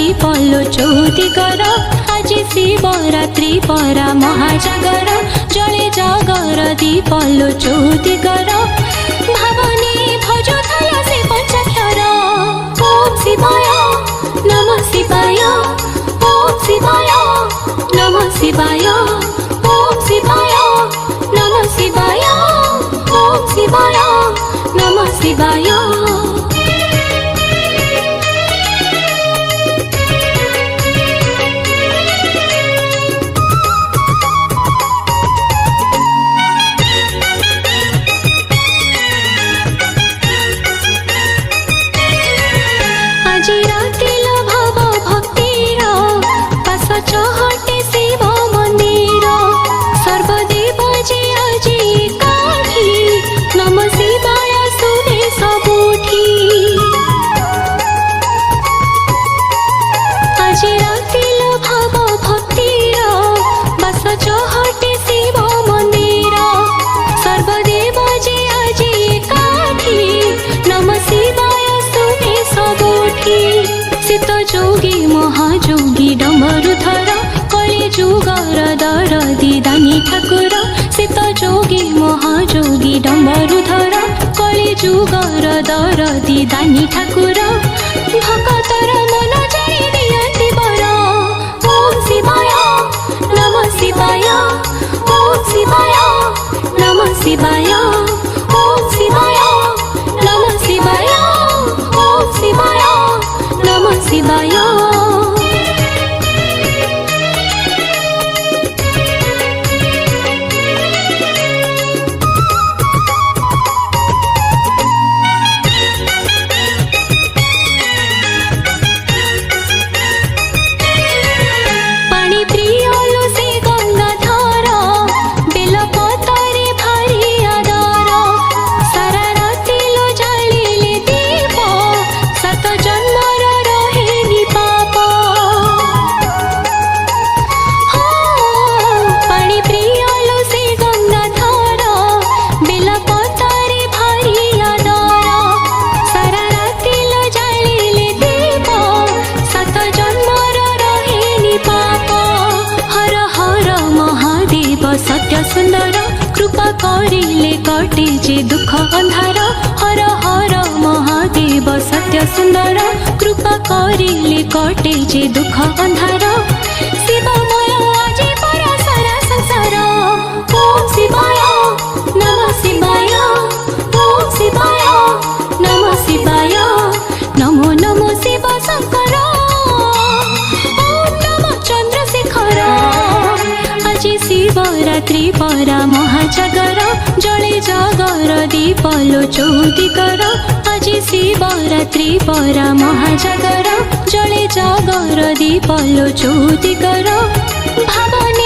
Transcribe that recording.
दीप लोचौदिगर आज शिवरात्रि परा महाजागर जले जागर दीप लोचौदिगर भावनी भजुथल से पंचाक्षर ओम शिवाय नमः शिवाय ओम शिवाय नमः शिवाय ओम शिवाय नमः शिवाय ओम शिवाय नमः शिवाय। আজি রাতিল ভাব ভক্তির পাশ চহটে শিব মন্দির সর্বদেব যে আজি কাঠি নম শিবায় শুনে সবুঠি। আজি রাতিল ভাব ভক্তির পাশ চহটে শিব মন্দির সর্বদেব যে আজি কাঠি নম শিবায় শুনে সবুঠি। शीत जोगी महाजोगी डमरुधर कलि जुगर दरदी दानी ठाकुर शीत जोगी महाजोगी डमरुधर कलि जुगर दरदी दानी ठाकुर भक्तर मन जाई दियंती बर ओम शिवाय नमः शिवाय ओम शिवाय नमः शिवाय ओम शिवाय नमः शिवाय ओम शिवाय नमः शिवाय। पानी प्रियलो से गंगाधर बेलपतरे भारी आदर सारा राति लो जालिले दीप सात जन्मर रहेनी पाप। पानी प्रियलो से गंगाधर बेलपतरे भारी आदर सारा राति लो जालिले दीप सात जन्मर रहेनी पाप। हर हर महादेव सत्य सुंदर कृपा करिले कटे जे दुख अंधार हर हर महादेव सत्य सुंदर कृपा करिले कटे जे दुख अंधार शिवमय आजी परा सारा संसार ओम शिवाय नमः शिवाय ओम शिवाय नमः शिवाय नमो नमो शिव शंकर ओम नमो चंद्रशेखर आज शिवरात्रि परा महाजागर जले जागर दीप लोचौदिगर आज शिवरात्रि परा महाजागर जले जागर दीप लोचौदिगर भावनी